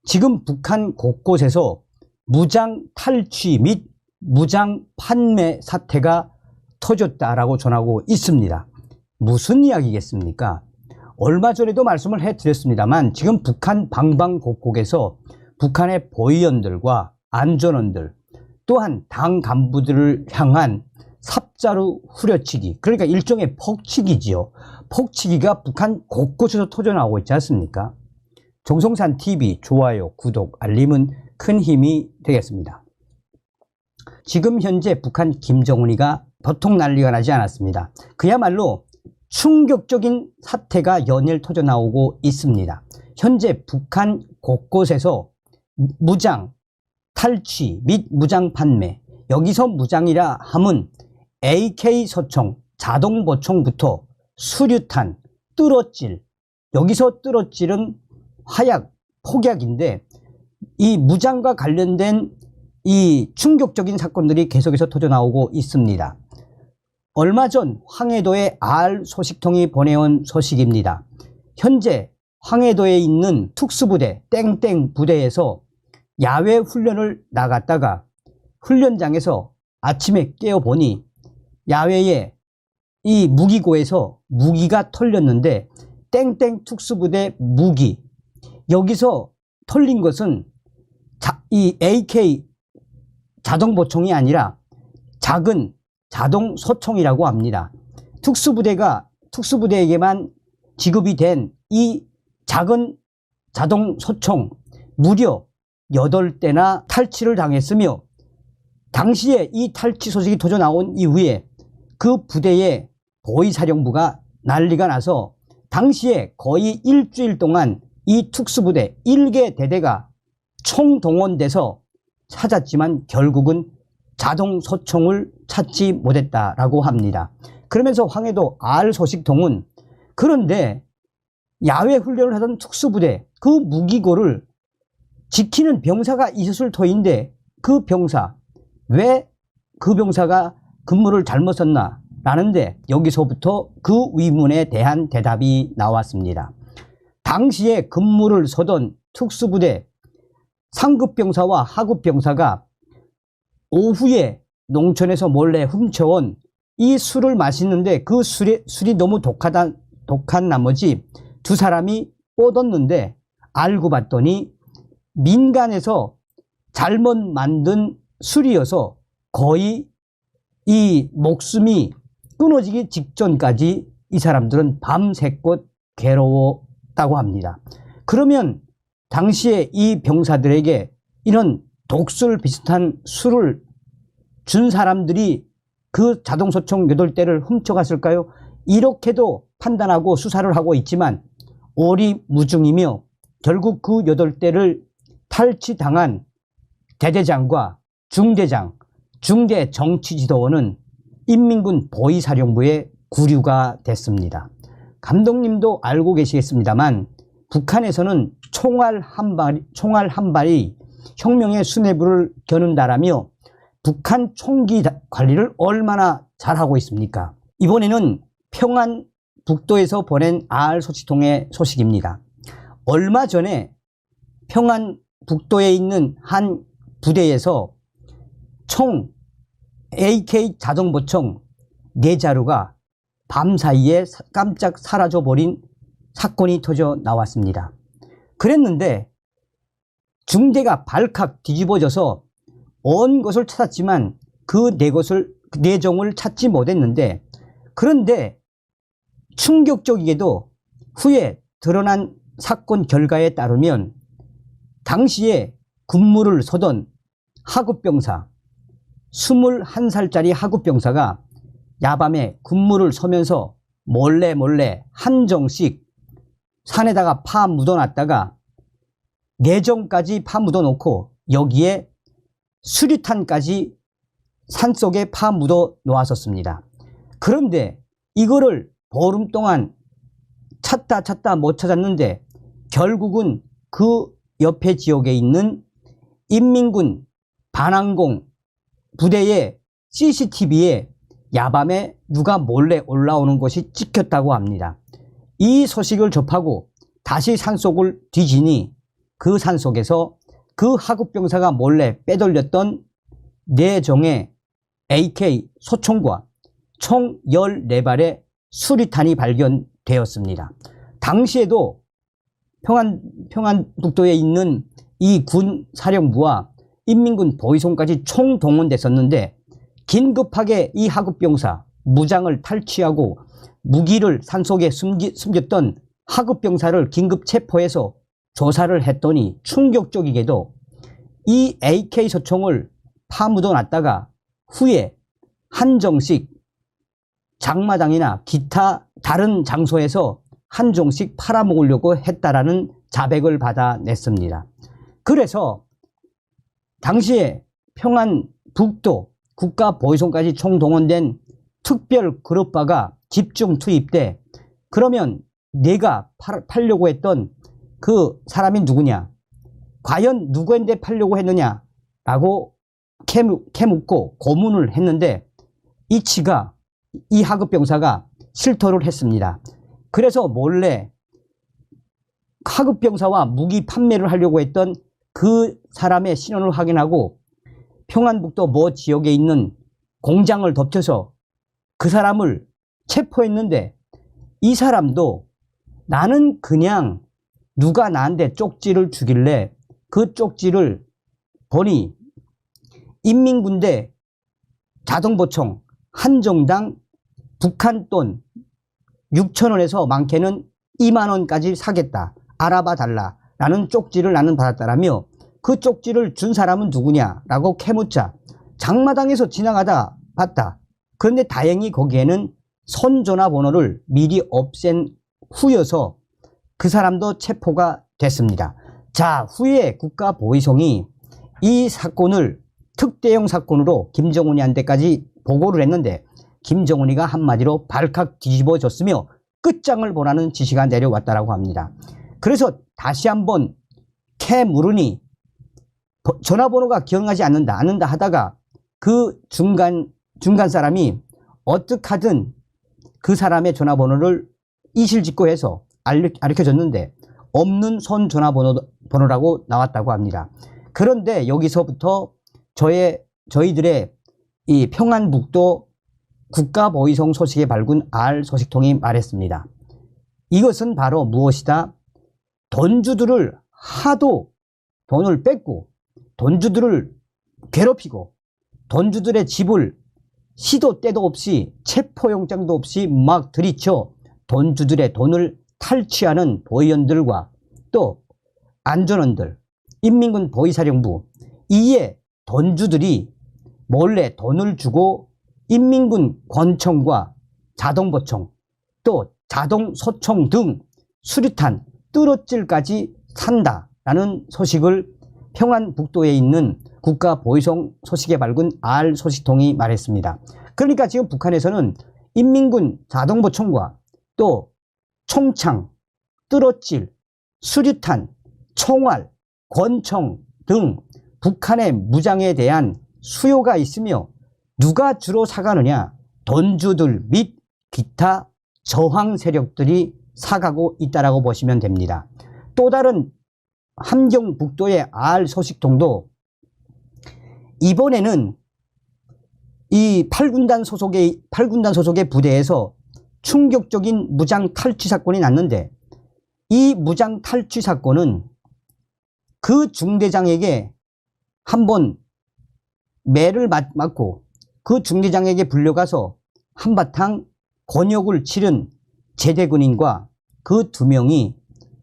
지금 북한 곳곳에서 무장 탈취 및 무장 판매 사태가 터졌다라고 전하고 있습니다. 무슨 이야기겠습니까? 얼마 전에도 말씀을 해드렸습니다만 지금 북한 방방곡곡에서 북한의 보위원들과 안전원들 또한 당 간부들을 향한 삽자루 후려치기, 그러니까 일종의 폭치기지요. 폭치기가 북한 곳곳에서 터져나오고 있지 않습니까? 정성산 TV 좋아요, 구독, 알림은 큰 힘이 되겠습니다. 지금 현재 북한 김정은이가 보통 난리가 나지 않았습니다. 그야말로 충격적인 사태가 연일 터져나오고 있습니다. 현재 북한 곳곳에서 무장, 탈취 및 무장 판매, 여기서 무장이라 함은 AK 소총, 자동보총부터 수류탄, 뚫어질, 여기서 뚫어질은 화약, 폭약인데 이 무장과 관련된 이 충격적인 사건들이 계속해서 터져나오고 있습니다. 얼마 전 황해도의 알 소식통이 보내온 소식입니다. 현재 황해도에 있는 특수부대 땡땡 부대에서 야외 훈련을 나갔다가 훈련장에서 아침에 깨어보니 야외에 이 무기고에서 무기가 털렸는데 땡땡 특수부대 무기, 여기서 털린 것은 이 AK 자동보총이 아니라 작은 자동소총이라고 합니다. 특수부대에게만 지급이 된 이 작은 자동소총 무려 8대나 탈취를 당했으며, 당시에 이 탈취 소식이 터져나온 이후에 그 부대의 보위사령부가 난리가 나서 당시에 거의 일주일 동안 이 특수부대 1개 대대가 총동원돼서 찾았지만 결국은 자동소총을 찾지 못했다라고 합니다. 그러면서 황해도 알 소식통은 그런데 야외 훈련을 하던 특수부대 그 무기고를 지키는 병사가 있었을 터인데 그 병사, 왜 그 병사가 근무를 잘못 썼나 라는데 여기서부터 그 의문에 대한 대답이 나왔습니다. 당시에 근무를 서던 특수부대 상급병사와 하급병사가 오후에 농촌에서 몰래 훔쳐온 이 술을 마시는데 그 술이 너무 독한 나머지 두 사람이 뻗었는데 알고 봤더니 민간에서 잘못 만든 술이어서 거의 이 목숨이 끊어지기 직전까지 이 사람들은 밤새껏 괴로웠다고 합니다. 그러면 당시에 이 병사들에게 이런 독술 비슷한 술을 준 사람들이 그 자동소총 8대를 훔쳐갔을까요? 이렇게도 판단하고 수사를 하고 있지만 오리무중이며 결국 그 8대를 탈취당한 대대장과 중대장, 중대 정치지도원은 인민군 보위사령부에 구류가 됐습니다. 감독님도 알고 계시겠습니다만 북한에서는 총알 한 발이 혁명의 수뇌부를 겨눈다라며 북한 총기 관리를 얼마나 잘하고 있습니까? 이번에는 평안 북도에서 보낸 알 소식통의 소식입니다. 얼마 전에 평안 북도에 있는 한 부대에서 총 AK 자동보총 4자루가 밤사이에 깜짝 사라져버린 사건이 터져 나왔습니다. 그랬는데 중대가 발칵 뒤집어져서 온 것을 찾았지만 그 4종을 찾지 못했는데, 그런데 충격적이게도 후에 드러난 사건 결과에 따르면 당시에 근무를 서던 하급병사 21살짜리 하급병사가 야밤에 근무를 서면서 몰래 한 정씩 산에다가 파 묻어놨다가 4정까지 파 묻어놓고 여기에 수류탄까지 산속에 파 묻어 놓았었습니다. 그런데 이거를 보름 동안 찾다 못 찾았는데 결국은 그 옆에 지역에 있는 인민군 반항공 부대의 CCTV에 야밤에 누가 몰래 올라오는 것이 찍혔다고 합니다. 이 소식을 접하고 다시 산속을 뒤지니 그 산속에서 그 하급병사가 몰래 빼돌렸던 4정의 AK 소총과 총 14발의 수리탄이 발견되었습니다. 당시에도 평안북도에 있는 이 군 사령부와 인민군 보위송까지 총동원됐었는데 긴급하게 이 하급병사 무장을 탈취하고 무기를 산속에 숨겼던 하급병사를 긴급 체포해서 조사를 했더니 충격적이게도 이 AK 소총을 파묻어 놨다가 후에 한정식 장마당이나 기타 다른 장소에서 한 종씩 팔아먹으려고 했다라는 자백을 받아냈습니다. 그래서 당시에 평안북도 국가보위송까지 총동원된 특별 그룹바가 집중 투입돼 그러면 내가 팔려고 했던 그 사람이 누구냐? 과연 누구한테 팔려고 했느냐라고 캐묻고 고문을 했는데 이치가 이 하급병사가 실토를 했습니다. 그래서 몰래 하급병사와 무기 판매를 하려고 했던 그 사람의 신원을 확인하고 평안북도 모 지역에 있는 공장을 덮쳐서 그 사람을 체포했는데 이 사람도 나는 그냥 누가 나한테 쪽지를 주길래 그 쪽지를 보니 인민군대 자동보총 한 정당 북한 돈 6,000원에서 많게는 20,000원까지 사겠다. 알아봐 달라. 라는 쪽지를 나는 받았다라며 그 쪽지를 준 사람은 누구냐라고 캐묻자 장마당에서 지나가다 봤다. 그런데 다행히 거기에는 선전화번호를 미리 없앤 후여서 그 사람도 체포가 됐습니다. 자, 후에 국가보위성이 이 사건을 특대형 사건으로 김정은이한테까지 보고를 했는데 김정은이가 한마디로 발칵 뒤집어졌으며 끝장을 보라는 지시가 내려왔다고 합니다. 그래서 다시 한번 캐물으니 전화번호가 기억나지 않는다 하다가 그 중간 사람이 어떻게 하든 그 사람의 전화번호를 이실직고해서 알려줬는데 없는 손 전화번호라고 나왔다고 합니다. 그런데 여기서부터 저희들의 이 평안북도 국가보위성 소식에 밝은 R 소식통이 말했습니다. 이것은 바로 무엇이다? 돈주들을 하도 돈을 뺏고 돈주들을 괴롭히고 돈주들의 집을 시도 때도 없이 체포영장도 없이 막 들이쳐 돈주들의 돈을 탈취하는 보위원들과 또 안전원들, 인민군 보위사령부 이에 돈주들이 몰래 돈을 주고 인민군 권총과 자동보총 또 자동소총 등 수류탄, 뚜러질까지 산다라는 소식을 평안북도에 있는 국가보위성 소식에 밝은 R 소식통이 말했습니다. 그러니까 지금 북한에서는 인민군 자동보총과 또 총창, 뚜러질, 수류탄, 총알, 권총 등 북한의 무장에 대한 수요가 있으며 누가 주로 사가느냐? 돈주들 및 기타 저항 세력들이 사가고 있다라고 보시면 됩니다. 또 다른 함경북도의 R 소식통도 이번에는 이 8군단 소속의 부대에서 충격적인 무장 탈취 사건이 났는데 이 무장 탈취 사건은 그 중대장에게 한번 매를 맞고 그 중대장에게 불려가서 한바탕 곤욕을 치른 제대군인과 그 2명이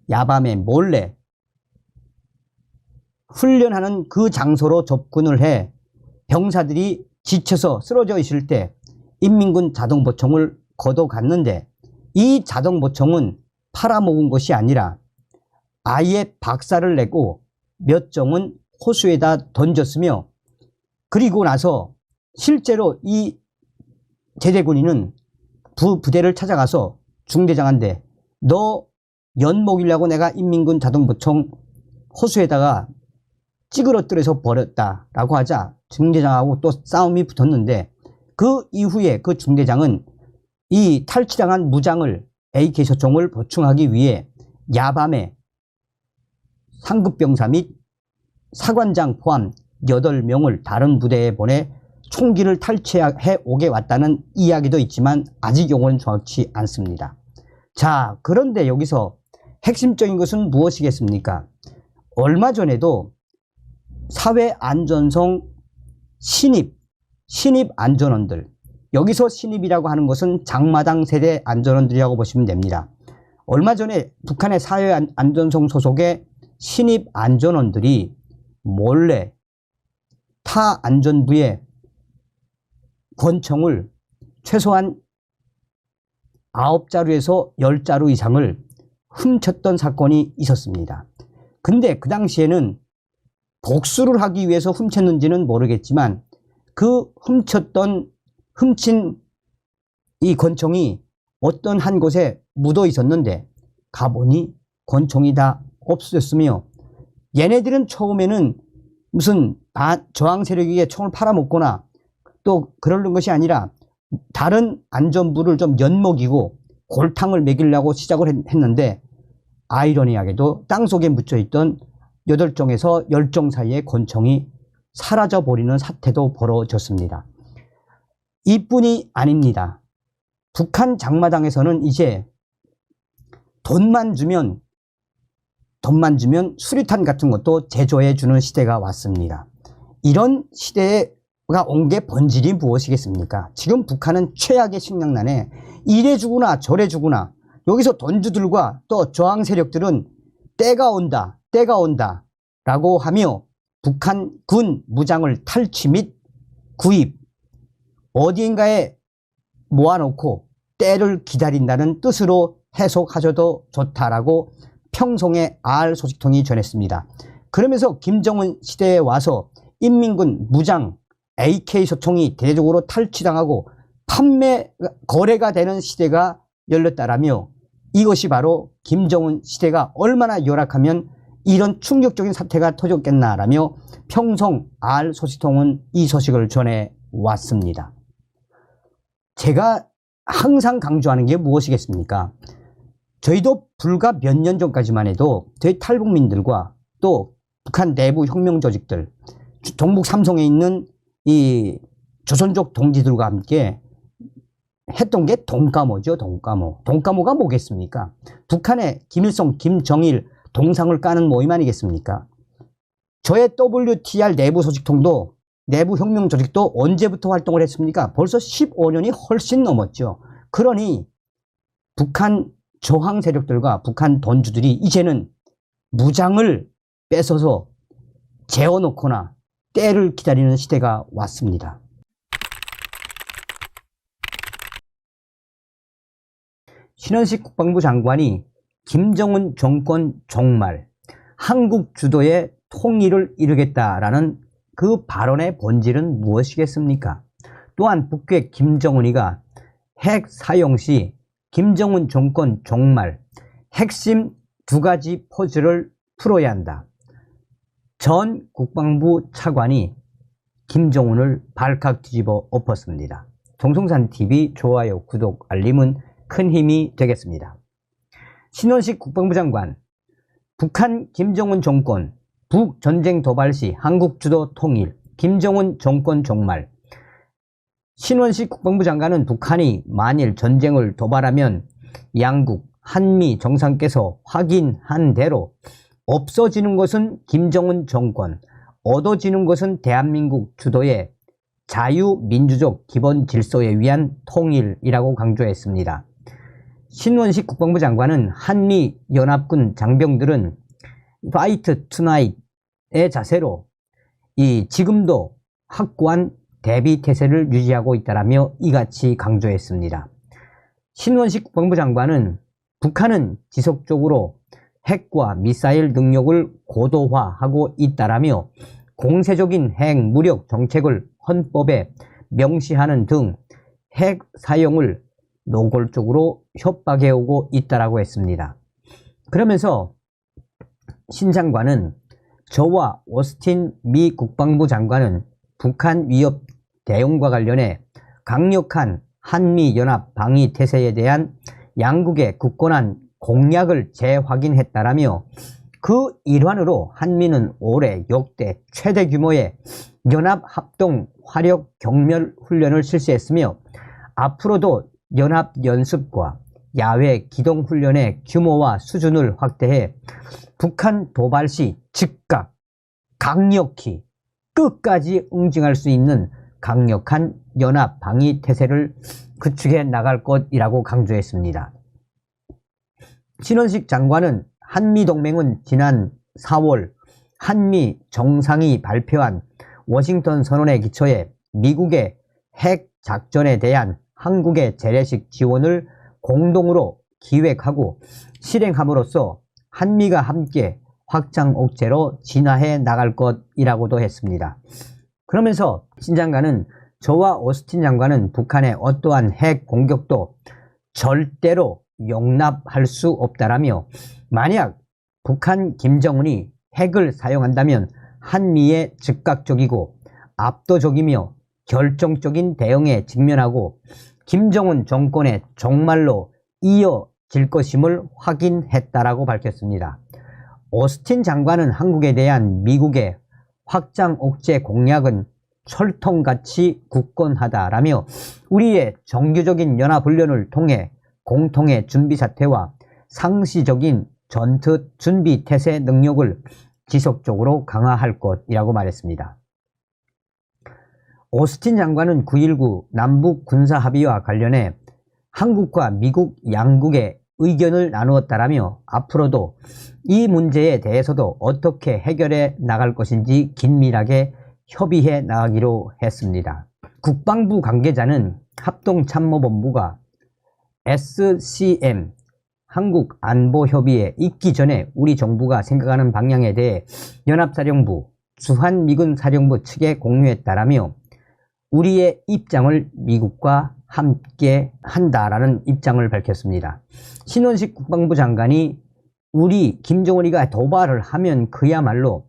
야밤에 몰래 훈련하는 그 장소로 접근을 해 병사들이 지쳐서 쓰러져 있을 때 인민군 자동보총을 걷어갔는데 이 자동보총은 팔아먹은 것이 아니라 아예 박살을 내고 몇 정은 호수에다 던졌으며 그리고 나서 실제로 이 제대군인은 부대를 찾아가서 중대장한테 너 엿먹이려고 내가 인민군 자동보총 호수에다가 찌그러뜨려서 버렸다라고 하자 중대장하고 또 싸움이 붙었는데 그 이후에 그 중대장은 이 탈취당한 무장을 AK 소총을 보충하기 위해 야밤에 상급병사 및 사관장 포함 8명을 다른 부대에 보내 총기를 탈취해 오게 왔다는 이야기도 있지만 아직 용어는 정확치 않습니다. 자, 그런데 여기서 핵심적인 것은 무엇이겠습니까? 얼마 전에도 사회안전성 신입 안전원들, 여기서 신입이라고 하는 것은 장마당 세대 안전원들이라고 보시면 됩니다. 얼마 전에 북한의 사회안전성 소속의 신입 안전원들이 몰래 타 안전부의 권총을 최소한 9자루에서 10자루 이상을 훔쳤던 사건이 있었습니다. 근데 그 당시에는 복수를 하기 위해서 훔쳤는지는 모르겠지만 그 훔친 이 권총이 어떤 한 곳에 묻어 있었는데 가보니 권총이 다 없어졌으며, 얘네들은 처음에는 무슨 저항 세력에게 총을 팔아먹거나 또 그러는 것이 아니라 다른 안전부를 좀 엿먹이고 골탕을 먹이려고 시작을 했는데, 아이러니하게도 땅속에 묻혀있던 8종에서 10종 사이의 권총이 사라져버리는 사태도 벌어졌습니다. 이뿐이 아닙니다. 북한 장마당에서는 이제 돈만 주면 수류탄 같은 것도 제조해 주는 시대가 왔습니다. 이런 시대가 온 게 본질이 무엇이겠습니까? 지금 북한은 최악의 식량난에 이래 주구나 저래 주구나, 여기서 돈주들과 또 저항 세력들은 때가 온다 라고 하며 북한 군 무장을 탈취 및 구입, 어디인가에 모아놓고 때를 기다린다는 뜻으로 해석하셔도 좋다라고 평송의 R 소식통이 전했습니다. 그러면서 김정은 시대에 와서 인민군 무장 AK 소총이 대대적으로 탈취당하고 거래가 되는 시대가 열렸다라며, 이것이 바로 김정은 시대가 얼마나 열악하면 이런 충격적인 사태가 터졌겠나라며 평송 R 소식통은 이 소식을 전해왔습니다. 제가 항상 강조하는 게 무엇이겠습니까? 저희도 불과 몇 년 전까지만 해도 저희 탈북민들과 또 북한 내부 혁명 조직들, 동북 삼성에 있는 이 조선족 동지들과 함께 했던 게 동까모죠. 동까모가 뭐겠습니까? 북한의 김일성, 김정일 동상을 까는 모임 아니겠습니까? 저의 WTR 내부 소식통도, 내부 혁명 조직도 언제부터 활동을 했습니까? 벌써 15년이 훨씬 넘었죠. 그러니 북한 저항 세력들과 북한 돈주들이 이제는 무장을 뺏어서 재워놓거나 때를 기다리는 시대가 왔습니다. 신원식 국방부 장관이 김정은 정권 종말, 한국 주도의 통일을 이루겠다라는 그 발언의 본질은 무엇이겠습니까? 또한 북괴 김정은이가 핵 사용 시 김정은 정권 종말, 핵심 2가지 포즈를 풀어야 한다. 전 국방부 차관이 김정은을 발칵 뒤집어 엎었습니다. 정성산TV 좋아요, 구독, 알림은 큰 힘이 되겠습니다. 신원식 국방부 장관, 북한 김정은 정권, 북전쟁 도발 시 한국 주도 통일, 김정은 정권 종말. 신원식 국방부 장관은 북한이 만일 전쟁을 도발하면 양국, 한미 정상께서 확인한 대로 없어지는 것은 김정은 정권, 얻어지는 것은 대한민국 주도의 자유민주적 기본 질서에 의한 통일이라고 강조했습니다. 신원식 국방부 장관은 한미 연합군 장병들은 파이트 투나잇의 자세로 지금도 확고한 대비 태세를 유지하고 있다라며 이같이 강조했습니다. 신원식 국방부 장관은 북한은 지속적으로 핵과 미사일 능력을 고도화하고 있다라며 공세적인 핵 무력 정책을 헌법에 명시하는 등 핵 사용을 노골적으로 협박해오고 있다라고 했습니다. 그러면서 신 장관은 저와 오스틴 미 국방부 장관은 북한 위협 대응과 관련해 강력한 한미연합 방위 태세에 대한 양국의 굳건한 공약을 재확인했다라며 그 일환으로 한미는 올해 역대 최대 규모의 연합합동 화력 경멸 훈련을 실시했으며 앞으로도 연합 연습과 야외 기동 훈련의 규모와 수준을 확대해 북한 도발 시 즉각 강력히 끝까지 응징할 수 있는 강력한 연합 방위 태세를 구축해 나갈 것이라고 강조했습니다. 신원식 장관은 한미동맹은 지난 4월 한미 정상이 발표한 워싱턴 선언에 기초해 미국의 핵 작전에 대한 한국의 재래식 지원을 공동으로 기획하고 실행함으로써 한미가 함께 확장 억제로 진화해 나갈 것이라고도 했습니다. 그러면서 신 장관은 저와 오스틴 장관은 북한의 어떠한 핵 공격도 절대로 용납할 수 없다라며 만약 북한 김정은이 핵을 사용한다면 한미의 즉각적이고 압도적이며 결정적인 대응에 직면하고 김정은 정권의 종말로 이어질 것임을 확인했다라고 밝혔습니다. 오스틴 장관은 한국에 대한 미국의 확장 억제 공약은 철통같이 굳건하다라며 우리의 정규적인 연합훈련을 통해 공통의 준비 사태와 상시적인 전투 준비 태세 능력을 지속적으로 강화할 것이라고 말했습니다. 오스틴 장관은 9.19 남북 군사합의와 관련해 한국과 미국 양국의 의견을 나누었다라며 앞으로도 이 문제에 대해서도 어떻게 해결해 나갈 것인지 긴밀하게 협의해 나가기로 했습니다. 국방부 관계자는 합동참모본부가 SCM 한국안보협의에 있기 전에 우리 정부가 생각하는 방향에 대해 연합사령부, 주한미군사령부 측에 공유했다라며 우리의 입장을 미국과 함께 한다라는 입장을 밝혔습니다. 신원식 국방부 장관이 우리 김정은이가 도발을 하면 그야말로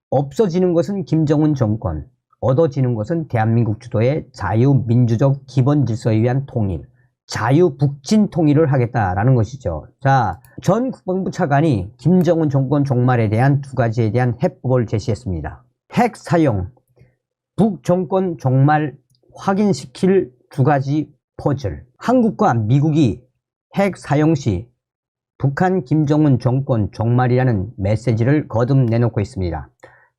없어지는 것은 김정은 정권, 얻어지는 것은 대한민국 주도의 자유민주적 기본질서에 의한 통일, 자유북진 통일을 하겠다라는 것이죠. 자, 전 국방부 차관이 김정은 정권 종말에 대한 두 가지에 대한 해법을 제시했습니다. 핵 사용, 북정권 종말 확인시킬 두 가지 퍼즐. 한국과 미국이 핵 사용 시 북한 김정은 정권 종말이라는 메시지를 거듭 내놓고 있습니다.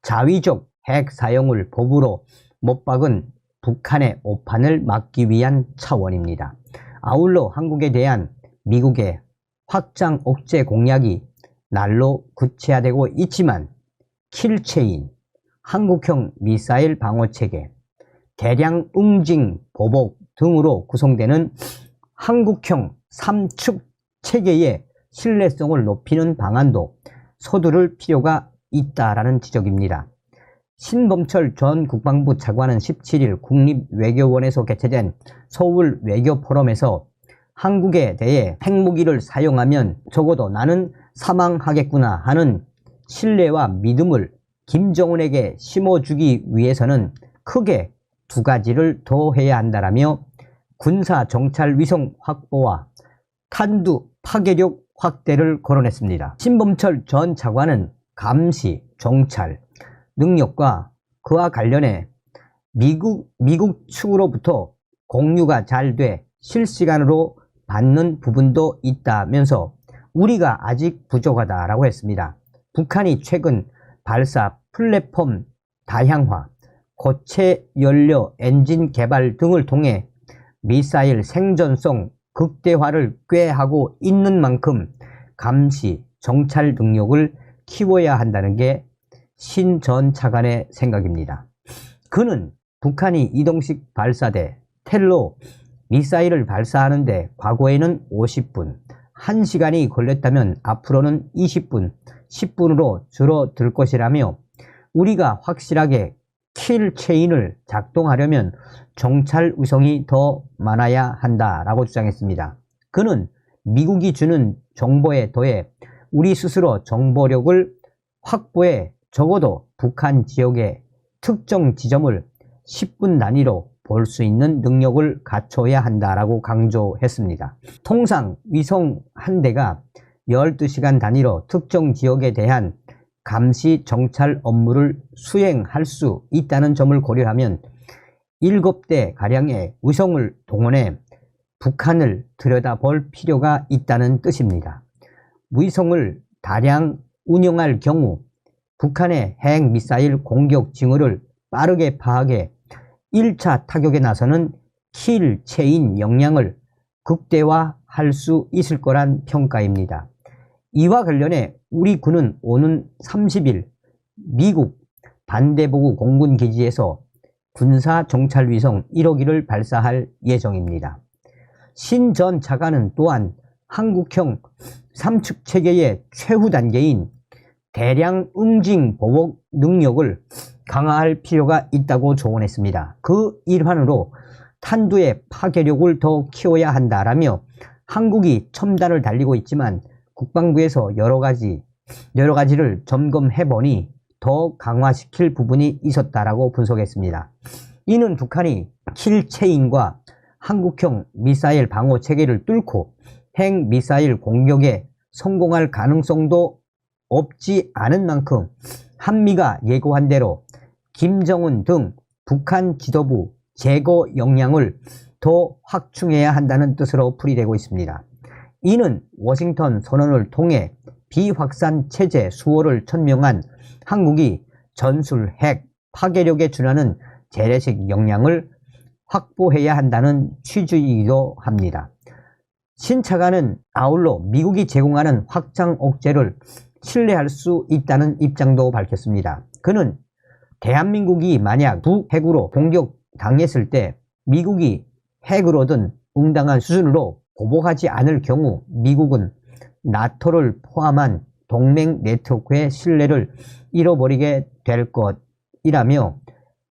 자위적 핵 사용을 법으로 못 박은 북한의 오판을 막기 위한 차원입니다. 아울러 한국에 대한 미국의 확장 억제 공약이 날로 구체화되고 있지만 킬체인, 한국형 미사일 방어체계, 대량 응징 보복 등으로 구성되는 한국형 3축 체계의 신뢰성을 높이는 방안도 서두를 필요가 있다라는 지적입니다. 신범철 전 국방부 차관은 17일 국립외교원에서 개최된 서울 외교포럼에서 한국에 대해 핵무기를 사용하면 적어도 나는 사망하겠구나 하는 신뢰와 믿음을 김정은에게 심어주기 위해서는 크게 두 가지를 더 해야 한다라며 군사 정찰 위성 확보와 탄두 파괴력 확대를 거론했습니다. 신범철 전 차관은 감시, 정찰 능력과 그와 관련해 미국 측으로부터 공유가 잘 돼 실시간으로 받는 부분도 있다면서 우리가 아직 부족하다라고 했습니다. 북한이 최근 발사 플랫폼 다양화, 고체 연료 엔진 개발 등을 통해 미사일 생존성 극대화를 꾀하고 있는 만큼 감시, 정찰 능력을 키워야 한다는 게 신 전 차관의 생각입니다. 그는 북한이 이동식 발사대 텔로 미사일을 발사하는데 과거에는 50분, 1시간이 걸렸다면 앞으로는 20분, 10분으로 줄어들 것이라며 우리가 확실하게 킬 체인을 작동하려면 정찰 위성이 더 많아야 한다라고 주장했습니다. 그는 미국이 주는 정보에 더해 우리 스스로 정보력을 확보해 적어도 북한 지역의 특정 지점을 10분 단위로 볼 수 있는 능력을 갖춰야 한다라고 강조했습니다. 통상 위성 한 대가 12시간 단위로 특정 지역에 대한 감시 정찰 업무를 수행할 수 있다는 점을 고려하면 7대 가량의 위성을 동원해 북한을 들여다볼 필요가 있다는 뜻입니다. 위성을 다량 운영할 경우 북한의 핵미사일 공격 징후를 빠르게 파악해 1차 타격에 나서는 킬 체인 역량을 극대화할 수 있을 거란 평가입니다. 이와 관련해 우리 군은 오는 30일 미국 반대보고 공군기지에서 군사정찰위성 1호기를 발사할 예정입니다. 신 전 차관은 또한 한국형 삼축체계의 최후 단계인 대량 응징 보복 능력을 강화할 필요가 있다고 조언했습니다. 그 일환으로 탄두의 파괴력을 더 키워야 한다라며 한국이 첨단을 달리고 있지만 국방부에서 여러 가지를 점검해보니 더 강화시킬 부분이 있었다라고 분석했습니다. 이는 북한이 킬체인과 한국형 미사일 방어 체계를 뚫고 핵미사일 공격에 성공할 가능성도 없지 않은 만큼 한미가 예고한 대로 김정은 등 북한 지도부 제거 역량을 더 확충해야 한다는 뜻으로 풀이되고 있습니다. 이는 워싱턴 선언을 통해 비확산 체제 수호를 천명한 한국이 전술 핵 파괴력에 준하는 재래식 역량을 확보해야 한다는 취지이기도 합니다. 신 차관은 아울러 미국이 제공하는 확장 억제를 신뢰할 수 있다는 입장도 밝혔습니다. 그는 대한민국이 만약 북핵으로 공격당했을 때 미국이 핵으로든 응당한 수준으로 보복하지 않을 경우 미국은 나토를 포함한 동맹 네트워크의 신뢰를 잃어버리게 될 것이라며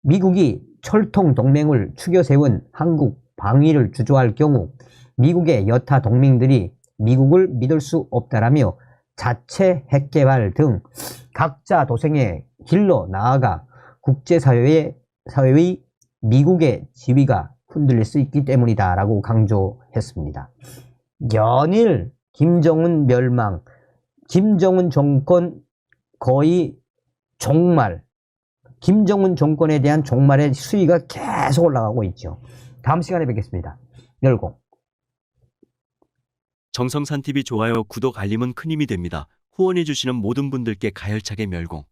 미국이 철통 동맹을 추겨 세운 한국 방위를 주저할 경우 미국의 여타 동맹들이 미국을 믿을 수 없다라며 자체 핵개발 등 각자 도생의 길로 나아가 국제사회의 미국의 지위가 흔들릴 수 있기 때문이다 라고 강조했습니다. 연일 김정은 멸망, 김정은 정권 거의 종말, 김정은 정권에 대한 종말의 수위가 계속 올라가고 있죠. 다음 시간에 뵙겠습니다. 열공. 정성산TV 좋아요, 구독, 알림은 큰 힘이 됩니다. 후원해주시는 모든 분들께 가열차게 멸공.